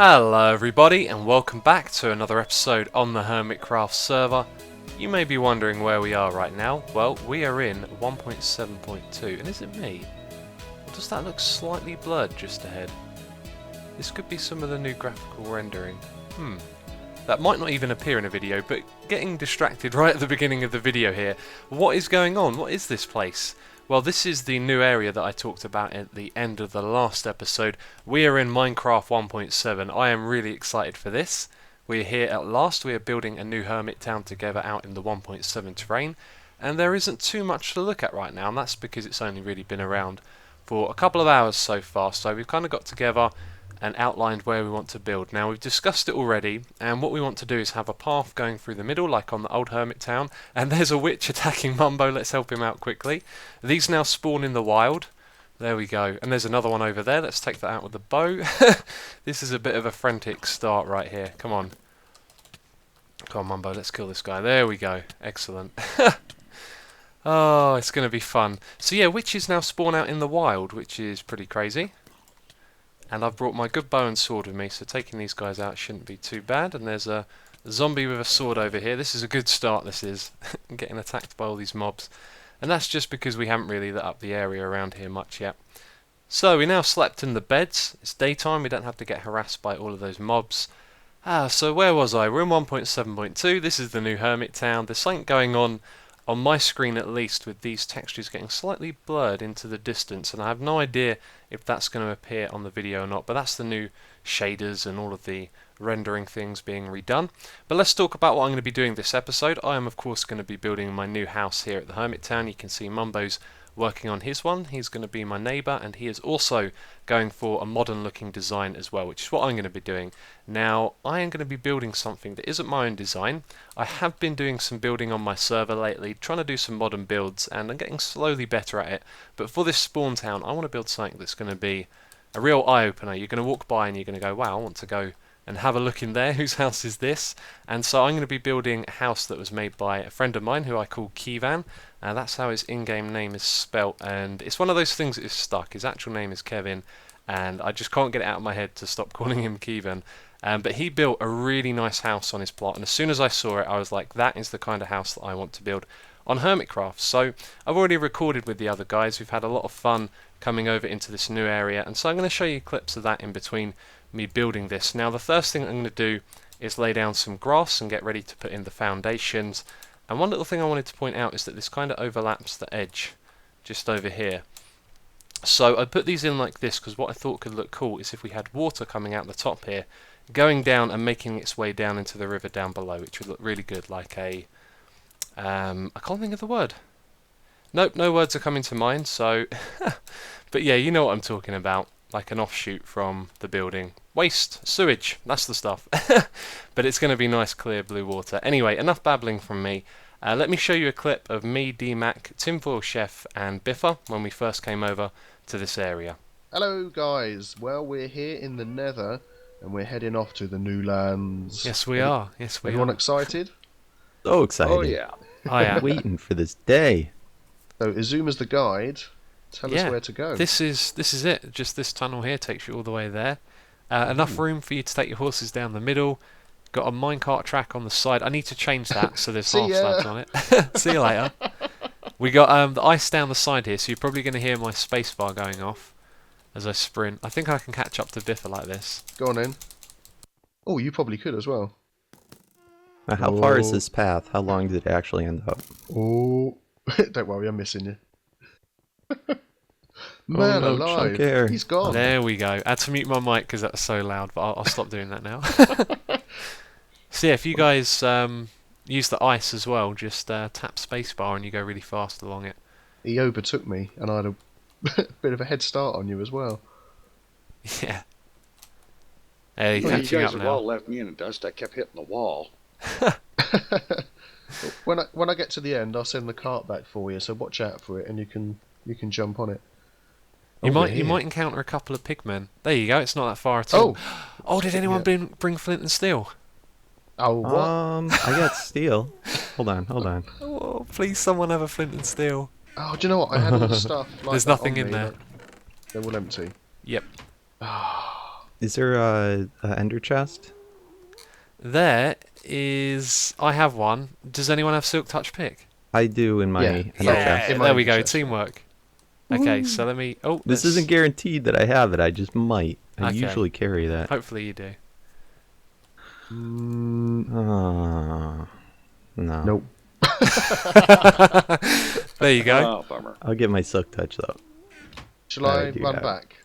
Hello everybody and welcome back to another episode on the Hermitcraft server. You may be wondering where we are right now. Well, we are in 1.7.2 and is it me? Or does that look slightly blurred just ahead? This could be some of the new graphical rendering. That might not even appear in a video, but getting distracted right at the beginning of the video here. What is going on? What is this place? Well, this is the new area that I talked about at the end of the last episode. We are in Minecraft 1.7. I am really excited for this. We are here at last. We are building a new Hermittown together out in the 1.7 terrain. And there isn't too much to look at right now, and that's because it's only really been around for a couple of hours so far. So we've kind of got together and outlined where we want to build. Now we've discussed it already, and what we want to do is have a path going through the middle like on the old Hermittown, and there's a witch attacking Mumbo. Let's help him out quickly. These now spawn in the wild. There we go, and there's another one over there. Let's take that out with the bow. This is a bit of a frantic start right here. Come on Mumbo, let's kill this guy. There we go, excellent. Oh, it's going to be fun. So yeah, witches now spawn out in the wild, which is pretty crazy. And I've brought my good bow and sword with me, so taking these guys out shouldn't be too bad. And there's a zombie with a sword over here. This is a good start, this is. Getting attacked by all these mobs. And that's just because we haven't really lit up the area around here much yet. So we now slept in the beds. It's daytime, we don't have to get harassed by all of those mobs. So where was I? We're in 1.7.2. This is the new Hermittown. There's something going on my screen at least, with these textures getting slightly blurred into the distance, and I have no idea if that's going to appear on the video or not, but that's the new shaders and all of the rendering things being redone. But let's talk about what I'm going to be doing this episode. I am of course going to be building my new house here at the Hermittown. You can see Mumbo's working on his one. He's going to be my neighbour, and he is also going for a modern looking design as well, which is what I'm going to be doing. Now, I am going to be building something that isn't my own design. I have been doing some building on my server lately, trying to do some modern builds, and I'm getting slowly better at it. But for this spawn town, I want to build something that's going to be a real eye-opener. You're going to walk by and you're going to go, wow, I want to go and have a look in there. Whose house is this? And so I'm going to be building a house that was made by a friend of mine who I call Kevan. That's how his in-game name is spelt, and it's one of those things that is stuck. His actual name is Kevin, and I just can't get it out of my head to stop calling him Kevan. But he built a really nice house on his plot, and as soon as I saw it, I was like, that is the kind of house that I want to build on Hermitcraft. So I've already recorded with the other guys. We've had a lot of fun coming over into this new area, and so I'm going to show you clips of that in between me building this. Now, the first thing I'm going to do is lay down some grass and get ready to put in the foundations. And one little thing I wanted to point out is that this kind of overlaps the edge just over here. So I put these in like this because what I thought could look cool is if we had water coming out the top here, going down and making its way down into the river down below, which would look really good, like a I can't think of the word. Nope, no words are coming to mind, so but yeah, you know what I'm talking about, like an offshoot from the building. Waste, sewage, that's the stuff. But it's going to be nice clear blue water. Anyway, enough babbling from me. Let me show you a clip of me, D-Mac, Tinfoil Chef and Biffa when we first came over to this area. Hello guys, well we're here in the Nether and we're heading off to the new lands. Yes we are, yes we are. Everyone excited? So excited. Oh yeah. I am. Waiting for this day. So Izuma's the guide. Tell us where to go. This is it. Just this tunnel here takes you all the way there. Enough room for you to take your horses down the middle. Got a minecart track on the side. I need to change that so there's half slabs on it. See you later. We got the ice down the side here, so you're probably going to hear my spacebar going off as I sprint. I think I can catch up to Biffa like this. Go on in. Oh, you probably could as well. Now, how far is this path? How long did it actually end up? Oh, don't worry, I'm missing you. Man no, alive, he's gone. There we go. I had to mute my mic because that's so loud, but I'll stop doing that now. So yeah, if you guys use the ice as well, just tap spacebar and you go really fast along it. He overtook me and I had a bit of a head start on you as well. Yeah. Hey, Well, you catching guys up have now. all left me in the dust. I kept hitting the wall. When I get to the end, I'll send the cart back for you. So watch out for it, and you can jump on it. You might encounter a couple of pigmen. There you go. It's not that far at all. Oh, did anyone bring flint and steel? Oh, what? I got steel. Hold on. Oh, please, someone have a flint and steel. Oh, do you know what? I had all the stuff. Like There's that nothing on in me, there. but they're all empty. Yep. Is there a ender chest? There is... I have one. Does anyone have silk touch pick? I do in my Yeah. ender Yeah. chest. In my There we ender go, chest, yeah. teamwork. Okay, so let me... Oh, This isn't guaranteed that I have it. I just might. I Okay. usually carry that. Hopefully you do. No. Nope. There you go. Oh, bummer. I'll get my silk touch though. Shall I I do run have it. back?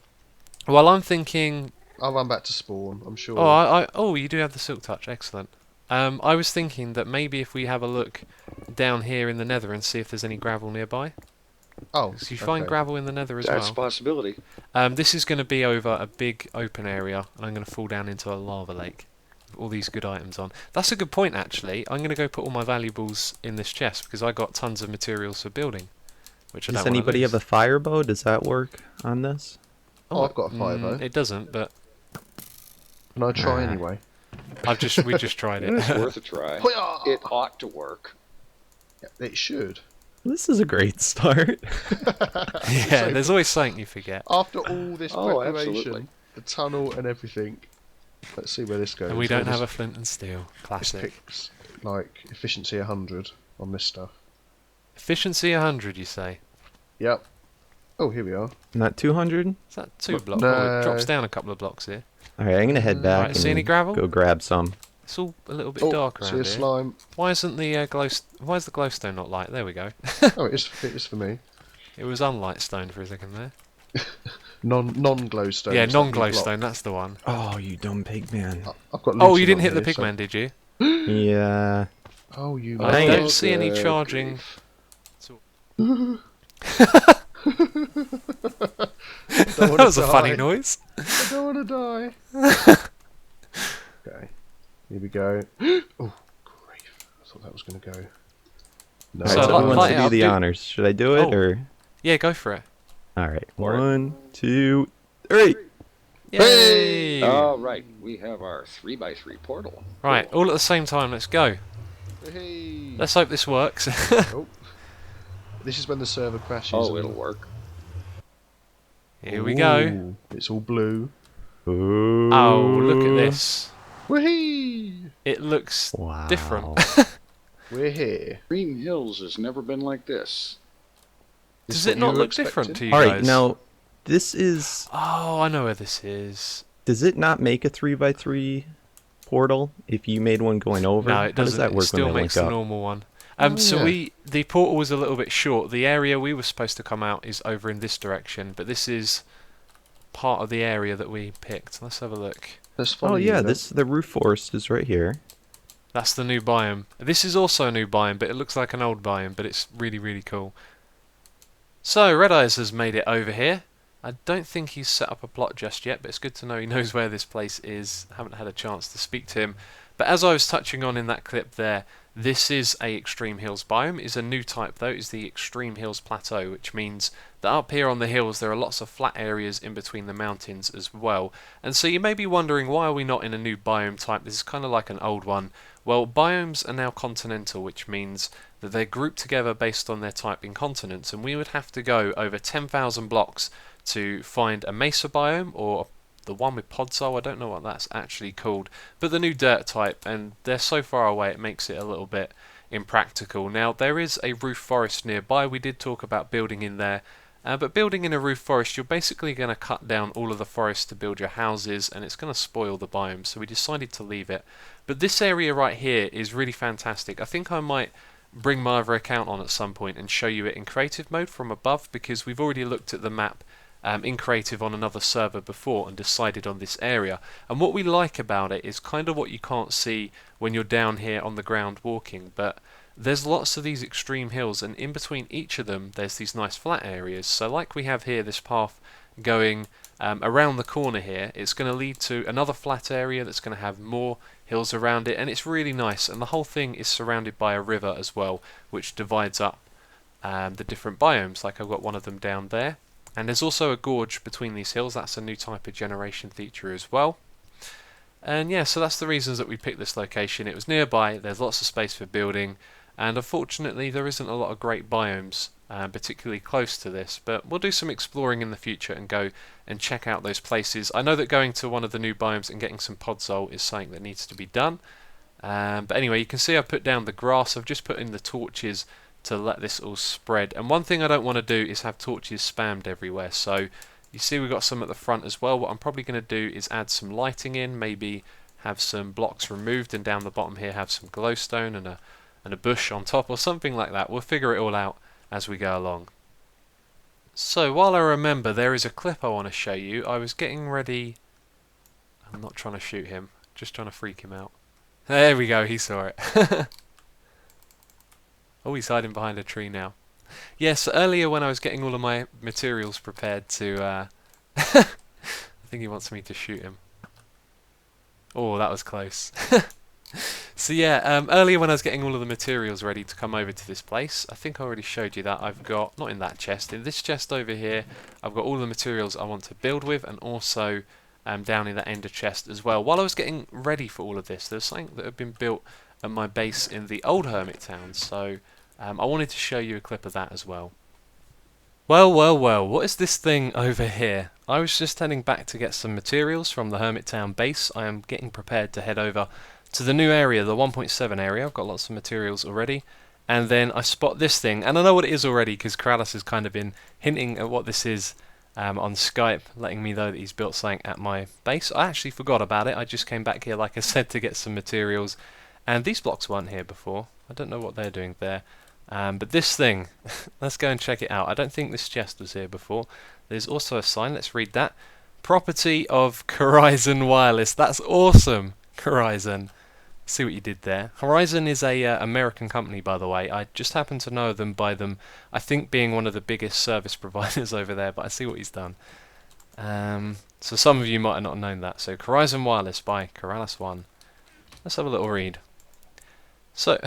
Well, I'm thinking... I'll run back to spawn, I'm sure. Oh, you do have the silk touch. Excellent. I was thinking that maybe if we have a look down here in the Nether and see if there's any gravel nearby. Oh, So you find okay. gravel in the Nether as That's a well. possibility. This is going to be over a big open area, and I'm going to fall down into a lava lake with all these good items on. That's a good point, actually. I'm going to go put all my valuables in this chest because I got tons of materials for building, which I Does don't wanna anybody lose. have a fire bow? Does that work on this? Oh, I've got a fire bow. It doesn't, but Can I try Ah. anyway? we just tried It's it. worth a try. Hoya! It ought to work. It should. This is a great start. Yeah, there's always something you forget. After all this Oh, preparation, absolutely. the tunnel and everything. Let's see where this goes. And we don't Well, have a this- flint and steel. This Classic. picks like efficiency 100 on this stuff. Efficiency 100, you say? Yep. Oh, here we are. Not 200? Is that 2 blocks? No. Oh, it drops down a couple of blocks here. Alright, I'm gonna head back Right, see any and gravel? go grab some. It's all a little bit Oh, dark see around a here. slime. Why isn't the Why is the glowstone not light? There we go. Oh, it is for me. It was unlight stone for a second there. Non-glowstone. Yeah, it's like non-glowstone. That's the one. Oh, you dumb pig man. block. I've got. Oh, looting you didn't on hit the here, pigman, did you? Yeah. So... Oh, you. I Dang don't it. see any Good charging. grief. That was a funny noise. I don't want to die. Okay. Here we go. Oh, grief. I thought that was going to go. No. So, Alright, so light- who wants light to it do up, the do- honors? Should I do it Oh. or? Yeah, go for it. Alright. For it. 1, 2, 3. Yay! All right, we have our 3x3 portal. Right, all at the same time. Let's go. Hey. Let's hope this works. Oh. This is when the server crashes. Oh, and- it'll work. Here we go. Ooh, it's all blue. Ooh. Oh, look at this. Whee! It looks Wow. different. We're here. Green Hills has never been like this. This Does what it you not were look different expecting? to you Alright, guys? now this is. Oh, I know where this is. Does it not make a 3x3 portal if you made one going over? No, How it does doesn't. that It work still when they makes link the up? normal one. Oh, So yeah. the portal was a little bit short. The area we were supposed to come out is over in this direction, but this is part of the area that we picked. Let's have a look. Let's follow Oh you yeah, then. the roof forest is right here. That's the new biome. This is also a new biome, but it looks like an old biome, but it's really, really cool. So, Red Eyes has made it over here. I don't think he's set up a plot just yet, but it's good to know he knows where this place is. I haven't had a chance to speak to him. But as I was touching on in that clip there, this is a extreme hills biome. It's a new type though, it's the extreme hills plateau, which means that up here on the hills there are lots of flat areas in between the mountains as well. And so you may be wondering, why are we not in a new biome type? This is kind of like an old one. Well, biomes are now continental, which means that they're grouped together based on their type in continents, and we would have to go over 10,000 blocks to find a mesa biome, or the one with podzol. I don't know what that's actually called, but the new dirt type, and they're so far away it makes it a little bit impractical. Now, there is a roof forest nearby. We did talk about building in there, but building in a roof forest, you're basically going to cut down all of the forest to build your houses, and it's going to spoil the biome, so we decided to leave it. But this area right here is really fantastic. I think I might bring my other account on at some point and show you it in creative mode from above, because we've already looked at the map in creative on another server before and decided on this area. And what we like about it is kind of what you can't see when you're down here on the ground walking, but there's lots of these extreme hills, and in between each of them there's these nice flat areas. So like we have here, this path going around the corner here, it's going to lead to another flat area that's going to have more hills around it, and it's really nice. And the whole thing is surrounded by a river as well, which divides up the different biomes. Like I've got one of them down there, and there's also a gorge between these hills. That's a new type of generation feature as well. And yeah, so that's the reasons that we picked this location. It was nearby, there's lots of space for building, and unfortunately there isn't a lot of great biomes, particularly close to this, but we'll do some exploring in the future and go and check out those places. I know that going to one of the new biomes and getting some podzol is something that needs to be done. But anyway, you can see I've put down the grass. I've just put in the torches to let this all spread. And one thing I don't want to do is have torches spammed everywhere. So you see we've got some at the front as well. What I'm probably going to do is add some lighting in, maybe have some blocks removed, and down the bottom here have some glowstone and a bush on top or something like that. We'll figure it all out as we go along. So while I remember, there is a clip I want to show you. I was getting ready. I'm not trying to shoot him, just trying to freak him out. There we go, he saw it. Oh, he's hiding behind a tree now. Yes, earlier when I was getting all of my materials prepared to... I think he wants me to shoot him. Oh, that was close. So yeah, earlier when I was getting all of the materials ready to come over to this place, I think I already showed you that I've got, not in that chest, in this chest over here, I've got all the materials I want to build with, and also down in that ender chest as well. While I was getting ready for all of this, there's something that had been built at my base in the old Hermittown, so I wanted to show you a clip of that as well. Well, well, well, what is this thing over here? I was just heading back to get some materials from the Hermittown base. I am getting prepared to head over to the new area, the 1.7 area. I've got lots of materials already. And then I spot this thing, and I know what it is already because Kralis has kind of been hinting at what this is on Skype, letting me know that he's built something at my base. I actually forgot about it. I just came back here, like I said, to get some materials. And these blocks weren't here before. I don't know what they're doing there. But this thing, let's go and check it out. I don't think this chest was here before. There's also a sign, let's read that. Property of Corizon Wireless. That's awesome, Corizon. See what you did there. Horizon is a American company, by the way. I just happen to know them by them, I think, being one of the biggest service providers over there, but I see what he's done. So some of you might have not known that. So Corizon Wireless by Coralis1. Let's have a little read. So,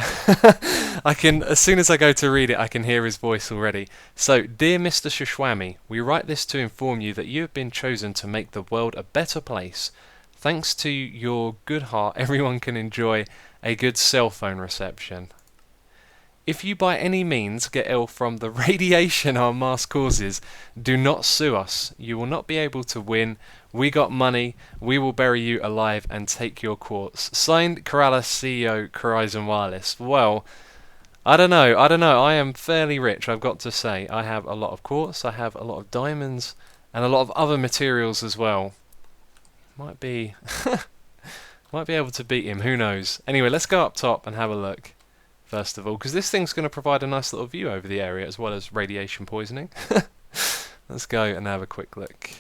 I can, as soon as I go to read it, I can hear his voice already. So, dear Mr. Shishwami, we write this to inform you that you have been chosen to make the world a better place. Thanks to your good heart, everyone can enjoy a good cell phone reception. If you by any means get ill from the radiation our mask causes, do not sue us. You will not be able to win. We got money. We will bury you alive and take your quartz. Signed, Coralis, CEO, Corizon Wireless. Well, I don't know. I am fairly rich, I've got to say. I have a lot of quartz, I have a lot of diamonds, and a lot of other materials as well. Might be able to beat him, who knows. Anyway, let's go up top and have a look, first of all, because this thing's going to provide a nice little view over the area, as well as radiation poisoning. Let's go and have a quick look.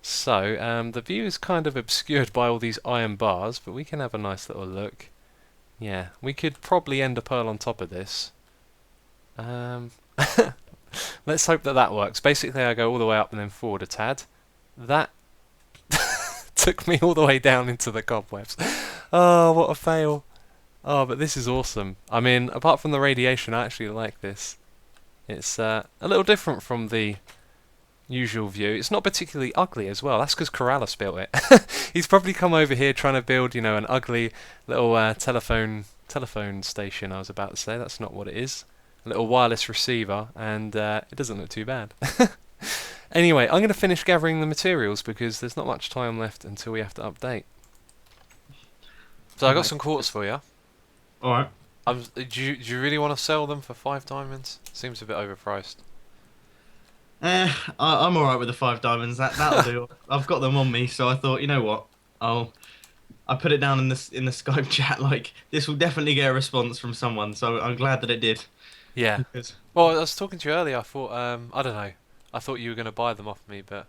So, the view is kind of obscured by all these iron bars, but we can have a nice little look. Yeah, we could probably end a pearl on top of this. Let's hope that that works. Basically, I go all the way up and then forward a tad. That took me all the way down into the cobwebs. Oh, what a fail. Oh, but this is awesome. I mean, apart from the radiation, I actually like this. It's a little different from the usual view. It's not particularly ugly as well. That's because Coralis built it. He's probably come over here trying to build, you know, an ugly little telephone station, I was about to say. That's not what it is. A little wireless receiver, and it doesn't look too bad. Anyway, I'm going to finish gathering the materials because there's not much time left until we have to update. So I got some quartz for you. Alright. Do you really want to sell them for 5 diamonds? Seems a bit overpriced. I'm alright with the 5 diamonds. That'll do. I've got them on me, so I thought, you know what? I put it down in the Skype chat. Like, this will definitely get a response from someone. So I'm glad that it did. Yeah. Well, I was talking to you earlier. I thought, I don't know. I thought you were going to buy them off me, but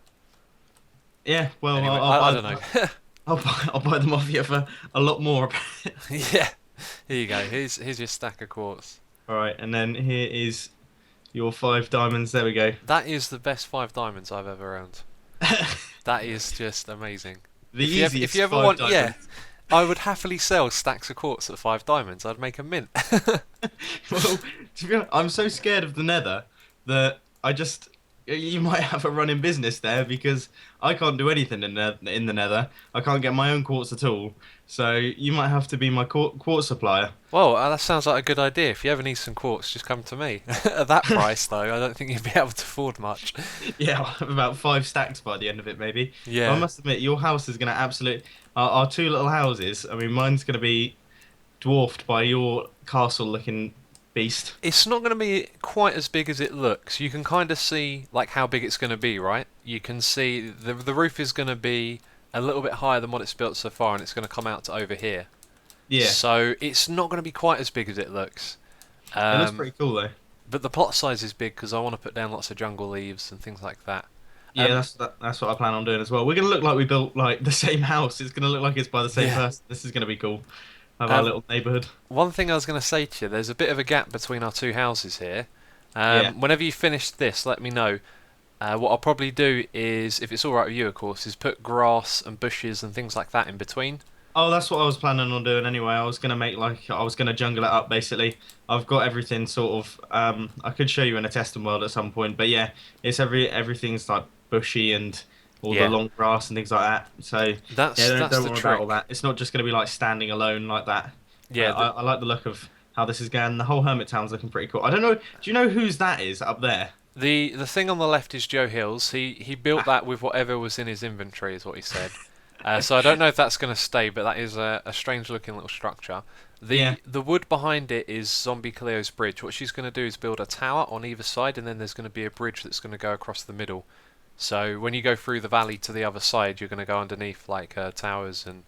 yeah. Well, anyway, I don't know. I'll buy them off you for a lot more. Yeah. Here you go. Here's your stack of quartz. All right, and then here is your 5 diamonds. There we go. That is the best 5 diamonds I've ever owned. That is just amazing. The easiest. If you ever 5 want, diamonds. yeah, I would happily sell stacks of quartz at 5 diamonds. I'd make a mint. Well, to be honest, I'm so scared of the Nether that you might have a running business there because I can't do anything in the Nether. I can't get my own quartz at all. So you might have to be my quartz supplier. Well, that sounds like a good idea. If you ever need some quartz, just come to me. At that price, though, I don't think you'd be able to afford much. Yeah, I'll have about 5 stacks by the end of it, maybe. I Yeah. must admit, your house is going to absolute. Our two little houses. I mean, mine's going to be dwarfed by your castle-looking beast. It's not going to be quite as big as it looks. You can kind of see like how big it's going to be, right? You can see the roof is going to be a little bit higher than what it's built so far, and it's going to come out to over here. Yeah, So it's not going to be quite as big as it looks. it looks pretty cool though. But the plot size is big because I want to put down lots of jungle leaves and things like that. Yeah, Um, that's what I plan on doing as well. We're going to look like we built like the same house. It's going to look like it's by the same Yeah. person. This is going to be cool. Have our Um, little neighborhood. One thing I was going to say to you, there's a bit of a gap between our two houses here. Yeah. Whenever you finish this, let me know. What I'll probably do is, if it's alright with you, of course, is put grass and bushes and things like that in between. Oh, that's what I was planning on doing anyway. I was gonna make like I was gonna jungle it up basically. I've got everything sort of. I could show you in a testing world at some point, but yeah, it's everything's like bushy and all Yeah. the long grass and things like that. So That's yeah, that's don't the worry trick. about all that. It's not just gonna be like standing alone like that. Yeah, I like the look of how this is going. The whole Hermittown's looking pretty cool. I don't know. Do you know whose that is up there? the thing on the left is Joe Hill's. He built that with whatever was in his inventory, is what he said. So I don't know if that's going to stay, but that is a strange looking little structure. Yeah. The wood behind it is Zombie Cleo's bridge. What she's going to do is build a tower on either side, and then there's going to be a bridge that's going to go across the middle. So when you go through the valley to the other side, you're going to go underneath like towers and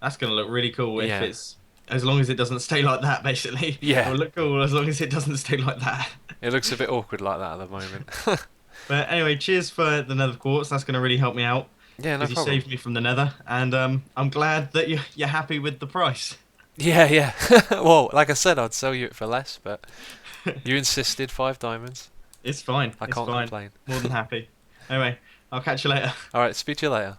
That's gonna look really cool if Yeah. it's as long as it doesn't stay like that. Basically, Yeah. it'll look cool as long as it doesn't stay like that. it looks a bit awkward like that at the moment. But anyway, cheers for the Nether quartz. That's gonna really help me out Yeah, no because you problem. saved me from the Nether, and I'm glad that you're happy with the price. Yeah, yeah. Well, like I said, I'd sell you it for less, but you insisted 5 diamonds. It's fine. I It's can't fine. complain. More than happy. Anyway, I'll catch you later. Alright, speak to you later.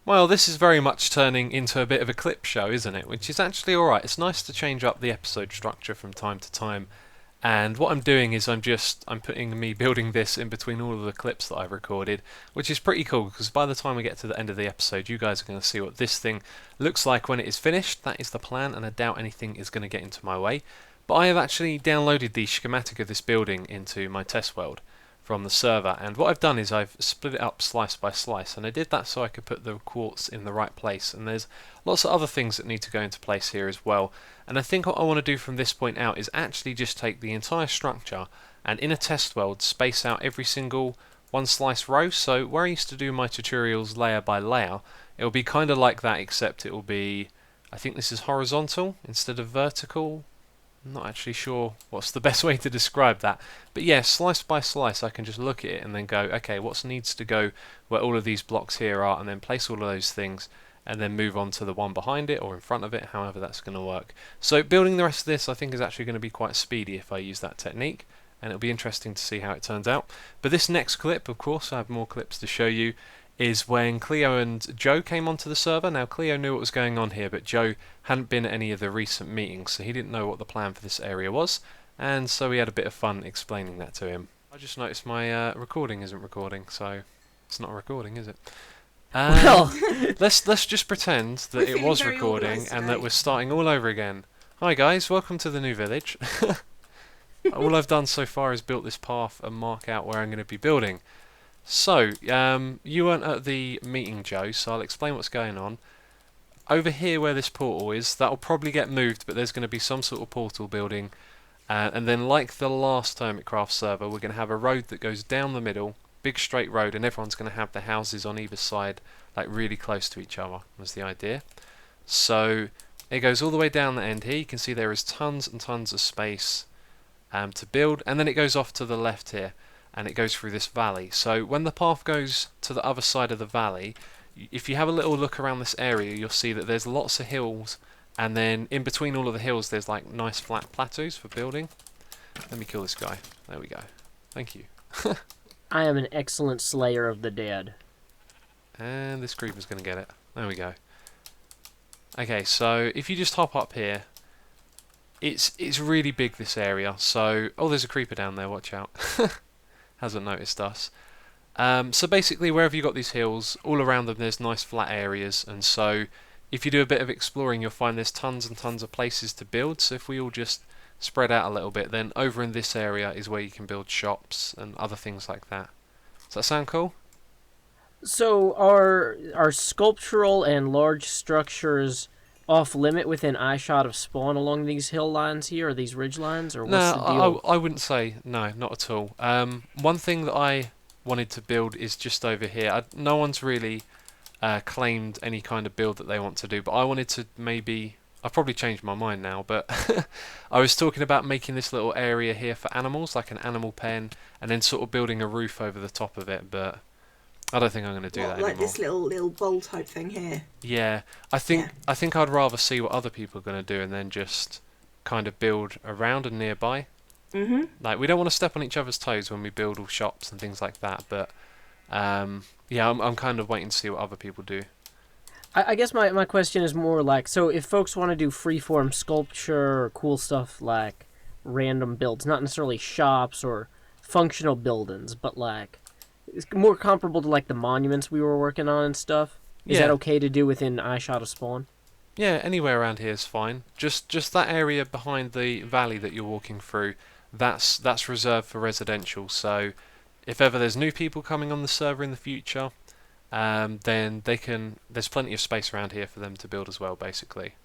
Well, this is very much turning into a bit of a clip show, isn't it? Which is actually alright. It's nice to change up the episode structure from time to time. And what I'm doing is I'm putting me building this in between all of the clips that I've recorded, which is pretty cool because by the time we get to the end of the episode, you guys are going to see what this thing looks like when it is finished. That is the plan, and I doubt anything is going to get into my way. But I have actually downloaded the schematic of this building into my test world from the server, and what I've done is I've split it up slice by slice, and I did that so I could put the quartz in the right place, and there's lots of other things that need to go into place here as well. And I think what I want to do from this point out is actually just take the entire structure and in a test world space out every single one slice row. So where I used to do my tutorials layer by layer, it will be kind of like that, except it will be, I think this is horizontal instead of vertical. I'm not actually sure what's the best way to describe that, but yeah, slice by slice I can just look at it and then go, okay, what needs to go where all of these blocks here are, and then place all of those things and then move on to the one behind it or in front of it, however that's going to work. So building the rest of this I think is actually going to be quite speedy if I use that technique, and it'll be interesting to see how it turns out. But this next clip, of course, I have more clips to show you, is when Cleo and Joe came onto the server. Now Cleo knew what was going on here, but Joe hadn't been at any of the recent meetings, so he didn't know what the plan for this area was, and so we had a bit of fun explaining that to him. I just noticed my recording isn't recording, so it's not a recording, is it? Well, let's just pretend that We're it feeling was very recording organised and today. that we're starting all over again. Hi guys, welcome to the new village. All I've done so far is built this path and mark out where I'm going to be building. So, you weren't at the meeting, Joe, so I'll explain what's going on. Over here where this portal is, that'll probably get moved, but there's going to be some sort of portal building. And then like the last Hermitcraft server, we're going to have a road that goes down the middle, big straight road, and everyone's going to have the houses on either side like really close to each other, was the idea. So, it goes all the way down the end here. You can see there is tons and tons of space to build, and then it goes off to the left here. And it goes through this valley. So when the path goes to the other side of the valley, if you have a little look around this area, you'll see that there's lots of hills, and then in between all of the hills there's like nice flat plateaus for building. Let me kill this guy. There we go. Thank you. I am an excellent slayer of the dead. And this creeper's going to get it. There we go. Okay, so if you just hop up here, it's really big, this area. So, oh, there's a creeper down there, watch out. hasn't noticed us. So basically, wherever you've got these hills, all around them there's nice flat areas, and so if you do a bit of exploring, you'll find there's tons and tons of places to build. So if we all just spread out a little bit, then over in this area is where you can build shops and other things like that. Does that sound cool? So are sculptural and large structures off limit within eyeshot of spawn along these hill lines here, or these ridge lines, or what's the deal? I wouldn't say no, not at all. One thing that I wanted to build is just over here. No one's really claimed any kind of build that they want to do, but I wanted to maybe. I've probably changed my mind now, but I was talking about making this little area here for animals, like an animal pen, and then sort of building a roof over the top of it, but I don't think I'm going to do that like anymore. this little bowl type thing here. Yeah, I think I'd rather see what other people are going to do and then just kind of build around and nearby. Like, we don't want to step on each other's toes when we build all shops and things like that, but yeah, I'm kind of waiting to see what other people do. I guess my question is more like, so if folks want to do freeform sculpture or cool stuff like random builds, not necessarily shops or functional buildings, but like it's more comparable to like the monuments we were working on and stuff. Is that okay to do within eyeshot of spawn? Yeah, anywhere around here is fine. Just that area behind the valley that you're walking through, that's reserved for residential. So if ever there's new people coming on the server in the future, then they can. There's plenty of space around here for them to build as well, basically.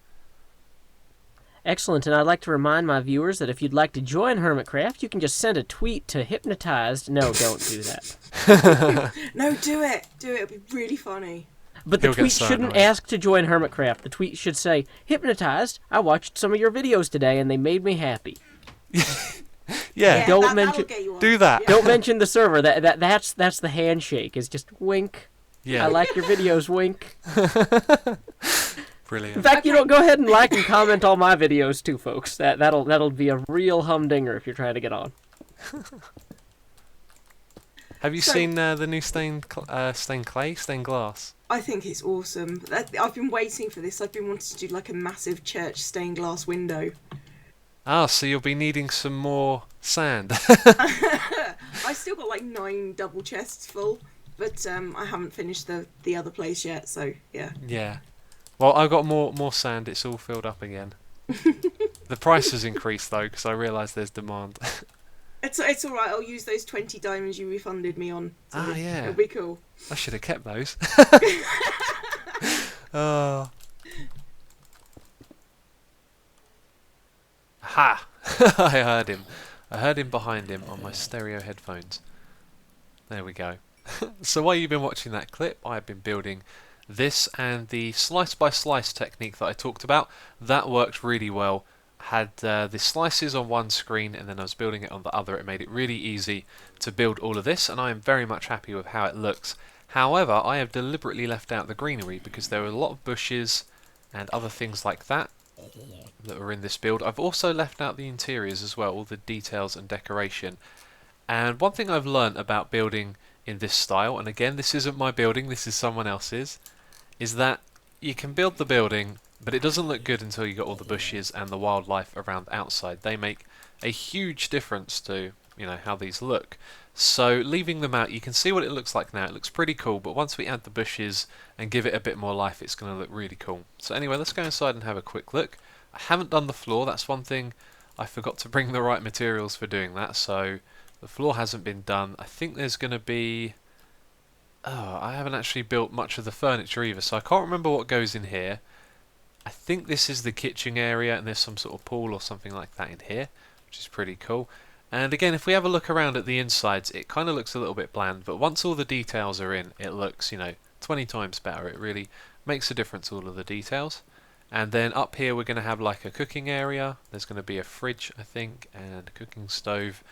Excellent, and I'd like to remind my viewers that if you'd like to join Hermitcraft, you can just send a tweet to Hypnotized. No, don't do that. No, do it. Do it. It'll be really funny. But the He'll get tweet so shouldn't annoyed. ask to join Hermitcraft. The tweet should say, Hypnotized, I watched some of your videos today and they made me happy. Yeah, Don't that'll mention- get you on. do that. Yeah. Don't mention the server. That's the handshake. Is just wink. Yeah, I like your videos, wink. brilliant. In fact, you know, go ahead and like and comment all my videos too, folks. That'll be a real humdinger if you're trying to get on. Have you So- seen the new stained glass? I think it's awesome. I've been waiting for this. I've been wanting to do like a massive church stained glass window. Ah, so you'll be needing some more sand. I still got like 9 double chests full, but I haven't finished the other place yet. So yeah. Yeah. Well, I've got more sand. It's all filled up again. The price has increased though, because I realise there's demand. It's all right. I'll use those 20 diamonds you refunded me on. So Ah, yeah. It'll be cool. I should have kept those. Oh. Ha! I heard him. I heard him behind him on my stereo headphones. There we go. So while you've been watching that clip, I've been building this, and the slice by slice technique that I talked about, that worked really well. Had the slices on one screen and then I was building it on the other. It made it really easy to build all of this, and I am very much happy with how it looks. However, I have deliberately left out the greenery because there were a lot of bushes and other things like that were in this build. I've also left out the interiors as well, all the details and decoration. And one thing I've learnt about building in this style, and again this isn't my building, this is someone else's, is that you can build the building, but it doesn't look good until you got all the bushes and the wildlife around outside. They make a huge difference to, you know, how these look. So leaving them out, you can see what it looks like now. It looks pretty cool, but once we add the bushes and give it a bit more life, it's going to look really cool. So anyway, let's go inside and have a quick look. I haven't done the floor. That's one thing I forgot to bring the right materials for doing that. So the floor hasn't been done. I think there's going to be... Oh, I haven't actually built much of the furniture either, so I can't remember what goes in here. I think this is the kitchen area, and there's some sort of pool or something like that in here, which is pretty cool. And again, if we have a look around at the insides, it kind of looks a little bit bland, but once all the details are in, it looks, you know, 20 times better. It really makes a difference, all of the details. And then up here we're going to have like a cooking area. There's going to be a fridge, I think, and a cooking stove.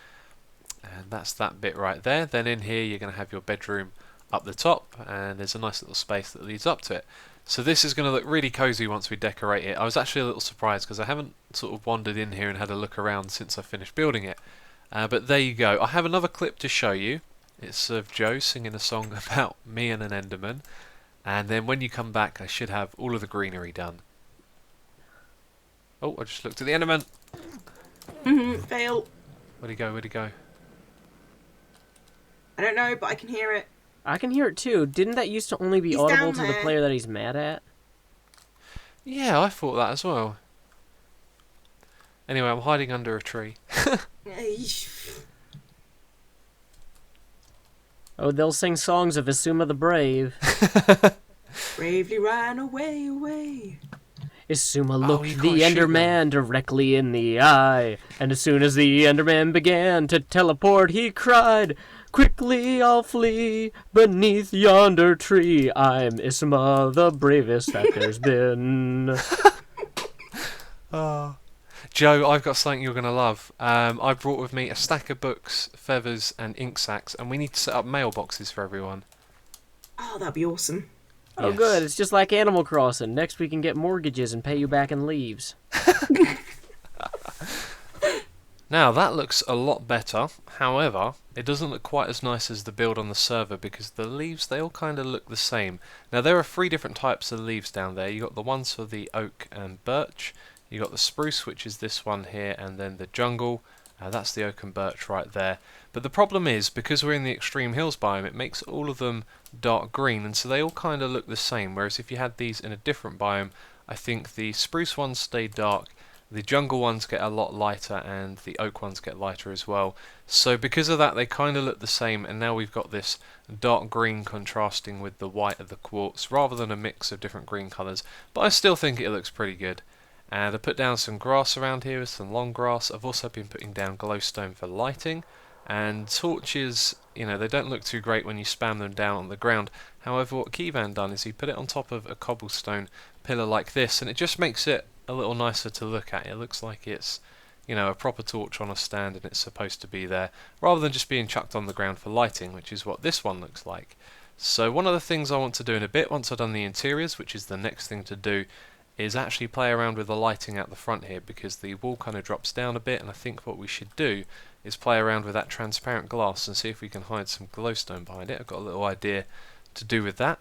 And that's that bit right there. Then in here you're going to have your bedroom up the top, and there's a nice little space that leads up to it. So this is going to look really cozy once we decorate it. I was actually a little surprised because I haven't sort of wandered in here and had a look around since I finished building it. But there you go. I have another clip to show you. It's of Joe singing a song about me and an Enderman. And then when you come back, I should have all of the greenery done. Oh, I just looked at the Enderman. Fail. Where'd he go? Where'd he go? I don't know, but I can hear it. I can hear it too. Didn't that used to only be He's audible down to the there. player that he's mad at? Yeah, I thought that as well. Anyway, I'm hiding under a tree. Eesh. Oh, they'll sing songs of Isuma the Brave. Bravely ran away, away. Isuma Oh, looked you the can't shoot Enderman directly in the eye, and as soon as the Enderman began to teleport, he cried, "Quickly I'll flee beneath yonder tree. I'm Isuma the bravest that there's been." Joe, I've got something you're going to love. I brought with me a stack of books, feathers, and ink sacks, and we need to set up mailboxes for everyone. Oh, that'd be awesome. Oh, Yes. good. It's just like Animal Crossing. Next we can get mortgages and pay you back in leaves. Now, that looks a lot better. However, it doesn't look quite as nice as the build on the server because the leaves, they all kind of look the same. Now, there are 3 different types of leaves down there. You got the ones for the oak and birch. You got the spruce, which is this one here, and then the jungle. That's the oak and birch right there. But the problem is, because we're in the extreme hills biome, it makes all of them dark green, and so they all kind of look the same. Whereas if you had these in a different biome, I think the spruce ones stay dark, the jungle ones get a lot lighter, and the oak ones get lighter as well. So because of that, they kind of look the same, and now we've got this dark green contrasting with the white of the quartz, rather than a mix of different green colours. But I still think it looks pretty good. And I put down some grass around here with some long grass. I've also been putting down glowstone for lighting. And torches, you know, they don't look too great when you spam them down on the ground. However, what Kevan done is he put it on top of a cobblestone pillar like this, and it just makes it a little nicer to look at. It looks like it's, you know, a proper torch on a stand and it's supposed to be there, rather than just being chucked on the ground for lighting, which is what this one looks like. So one of the things I want to do in a bit, once I've done the interiors, which is the next thing to do, is actually play around with the lighting out the front here, because the wall kind of drops down a bit, and I think what we should do is play around with that transparent glass and see if we can hide some glowstone behind it. I've got a little idea to do with that.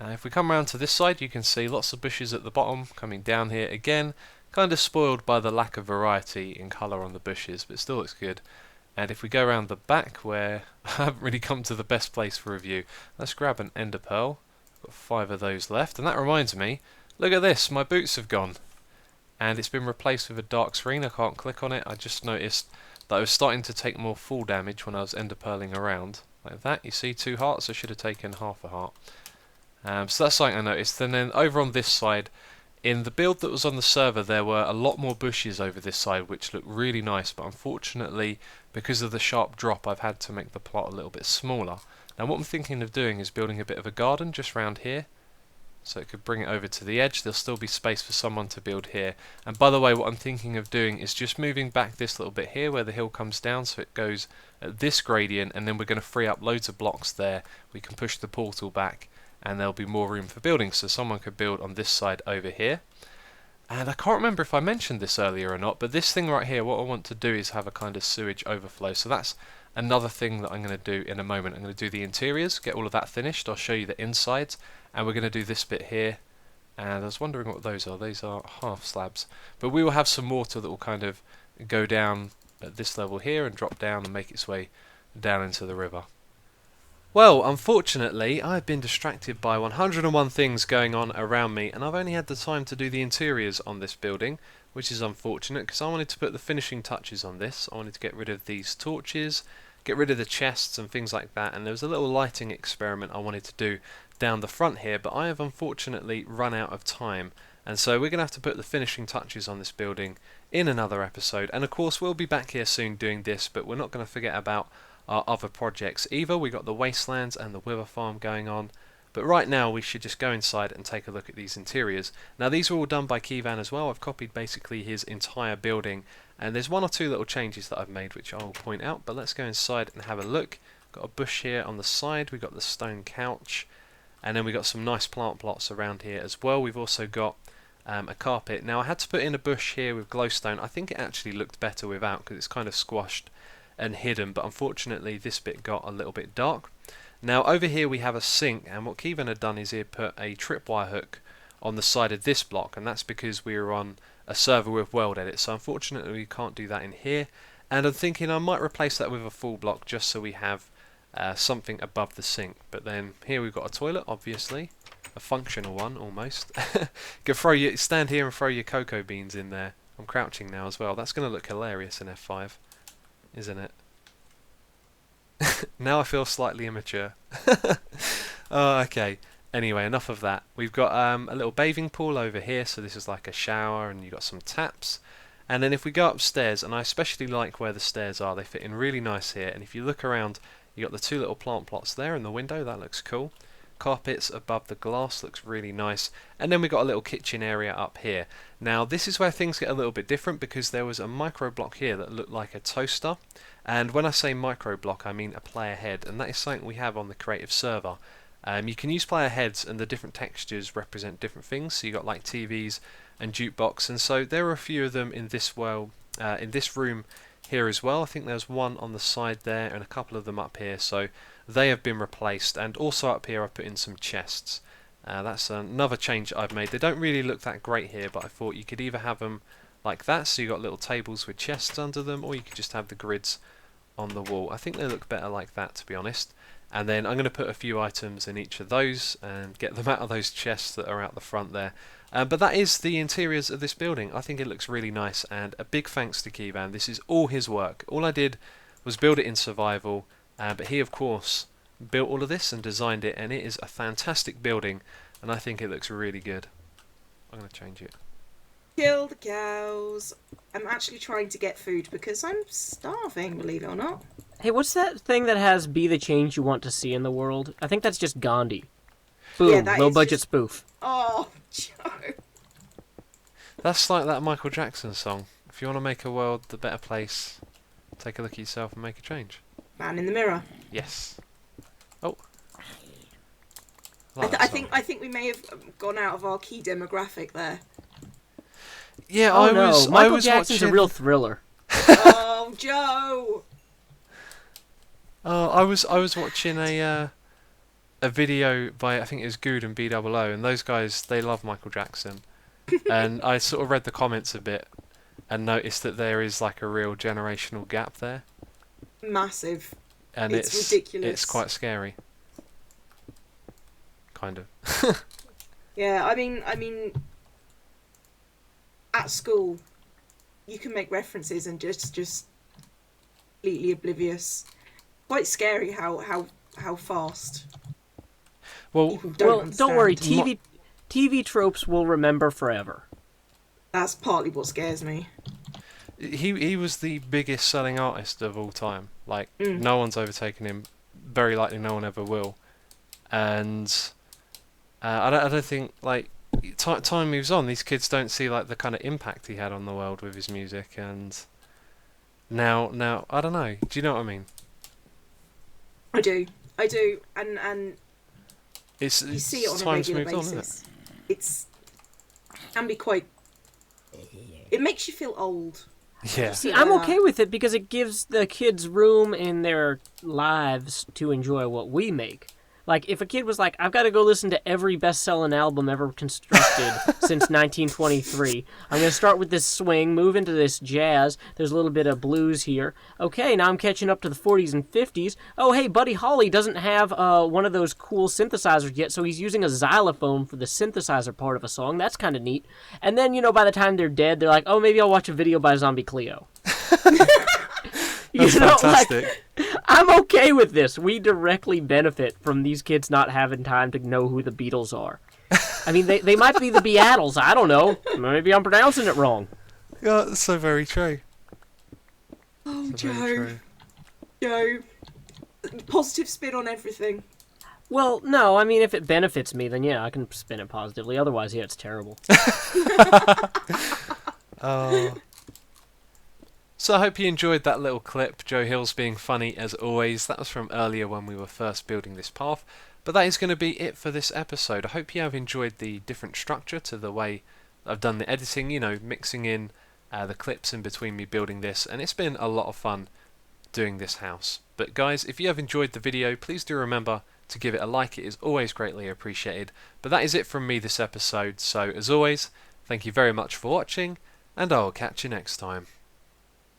If we come around to this side, you can see lots of bushes at the bottom coming down here again, kind of spoiled by the lack of variety in colour on the bushes, but it still looks good. And if we go around the back, where I haven't really come to the best place for a view, let's grab an ender pearl. I've got 5 of those left, and that reminds me, look at this, my boots have gone. And it's been replaced with a dark screen. I can't click on it. I just noticed that I was starting to take more fall damage when I was ender pearling around. Like that, you see 2 hearts, I should have taken half a heart. So that's something I noticed. And then over on this side, in the build that was on the server, there were a lot more bushes over this side, which looked really nice, but unfortunately, because of the sharp drop, I've had to make the plot a little bit smaller. Now what I'm thinking of doing is building a bit of a garden just round here, so it could bring it over to the edge. There'll still be space for someone to build here. And by the way, what I'm thinking of doing is just moving back this little bit here where the hill comes down, so it goes at this gradient, and then we're going to free up loads of blocks there. We can push the portal back, and there'll be more room for building, so someone could build on this side over here. And I can't remember if I mentioned this earlier or not, but this thing right here, what I want to do is have a kind of sewage overflow. So that's another thing that I'm going to do in a moment. I'm going to do the interiors, get all of that finished. I'll show you the insides, and we're going to do this bit here. And I was wondering what those are. These are half slabs. But we will have some water that will kind of go down at this level here and drop down and make its way down into the river. Well, unfortunately, I've been distracted by 101 things going on around me, and I've only had the time to do the interiors on this building, which is unfortunate because I wanted to put the finishing touches on this. I wanted to get rid of these torches, get rid of the chests and things like that, and there was a little lighting experiment I wanted to do down the front here, but I have unfortunately run out of time, and so we're going to have to put the finishing touches on this building in another episode. And of course we'll be back here soon doing this, but we're not going to forget about our other projects either. We got the wastelands and the wither farm going on, but right now we should just go inside and take a look at these interiors. Now these are all done by Kevan as well. I've copied basically his entire building, and there's 1 or 2 little changes that I've made which I'll point out, but let's go inside and have a look. Got a bush here on the side, we've got the stone couch, and then we got some nice plant plots around here as well. We've also got a carpet. Now I had to put in a bush here with glowstone. I think it actually looked better without because it's kind of squashed and hidden, but unfortunately this bit got a little bit dark. Now over here we have a sink, and what Kevan had done is he had put a tripwire hook on the side of this block, and that's because we were on a server with world edit, so unfortunately we can't do that in here. And I'm thinking I might replace that with a full block just so we have something above the sink. But then here we've got a toilet, obviously, a functional one almost. You can stand here and throw your cocoa beans in there. I'm crouching now as well. That's going to look hilarious in F5, isn't it? Now I feel slightly immature. Oh, okay. Anyway, enough of that. We've got a little bathing pool over here, so this is like a shower, and you've got some taps. And then if we go upstairs, and I especially like where the stairs are, they fit in really nice here. And if you look around, you got the 2 little plant plots there in the window. That looks cool. Carpets above the glass looks really nice. And then we got a little kitchen area up here. Now this is where things get a little bit different, because there was a micro block here that looked like a toaster. And when I say micro block, I mean a player head, and that is something we have on the creative server. You can use player heads, and the different textures represent different things. So you got like TVs and jukebox, and so there are a few of them in this in this room here as well. I think there's one on the side there and a couple of them up here, so they have been replaced. And also up here I put in some chests. That's another change I've made. They don't really look that great here, but I thought you could either have them like that, so you got little tables with chests under them, or you could just have the grids on the wall. I think they look better like that, to be honest. And then I'm going to put a few items in each of those and get them out of those chests that are out the front there. But that is the interiors of this building. I think it looks really nice, and a big thanks to Keyvan. This is all his work. All I did was build it in survival, but he of course built all of this and designed it, and it is a fantastic building, and I think it looks really good. I'm going to change it. Kill the cows. I'm actually trying to get food because I'm starving, believe it or not. Hey, what's that thing that has "be the change you want to see in the world"? I think that's just Gandhi. Boom, that low is budget just- spoof. Oh, Joe. That's like that Michael Jackson song. If you want to make a world a better place, take a look at yourself and make a change. Man in the mirror. Yes. Oh. I, like that song. I think we may have gone out of our key demographic there. Yeah, Oh I no, was. Michael I was Jackson's watching. a real thriller. Oh, Joe. I was watching a video by, I think it was Good and BOO, and those guys, they love Michael Jackson. And I sort of read the comments a bit and noticed that there is like a real generational gap there, Massive. and It's ridiculous. It's quite scary. Kind of. Yeah, I mean, at school, you can make references and just completely oblivious. Quite scary how fast Well, people don't Well, understand. don't worry, TV tropes will remember forever. That's partly what scares me. he was the biggest selling artist of all time. Like, no one's overtaken him. Very likely no one ever will. And I don't think, like, time moves on. These kids don't see like the kind of impact he had on the world with his music. And now I don't know. Do you know what I mean? I do, and It's you see it on a time's regular moved on, isn't it? basis. It's can be quite. It makes you feel old. Yeah. See, I'm okay with it because it gives the kids room in their lives to enjoy what we make. Like, if a kid was like, I've got to go listen to every best-selling album ever constructed since 1923. I'm going to start with this swing, move into this jazz. There's a little bit of blues here. Okay, now I'm catching up to the 40s and 50s. Oh, hey, Buddy Holly doesn't have one of those cool synthesizers yet, so he's using a xylophone for the synthesizer part of a song. That's kind of neat. And then, by the time they're dead, they're like, oh, maybe I'll watch a video by Zombie Cleo. That's fantastic. I'm okay with this. We directly benefit from these kids not having time to know who the Beatles are. I mean, they might be the Beatles. I don't know. Maybe I'm pronouncing it wrong. Yeah, that's so very true. Oh, So very Joe. true. Joe. Positive spin on everything. Well, no, I mean, if it benefits me, then yeah, I can spin it positively. Otherwise, yeah, it's terrible. Oh. So I hope you enjoyed that little clip. Joe Hill's being funny as always. That was from earlier when we were first building this path. But that is going to be it for this episode. I hope you have enjoyed the different structure to the way I've done the editing, mixing in the clips in between me building this. And it's been a lot of fun doing this house. But guys, if you have enjoyed the video, please do remember to give it a like. It is always greatly appreciated. But that is it from me this episode. So as always, thank you very much for watching, and I will catch you next time.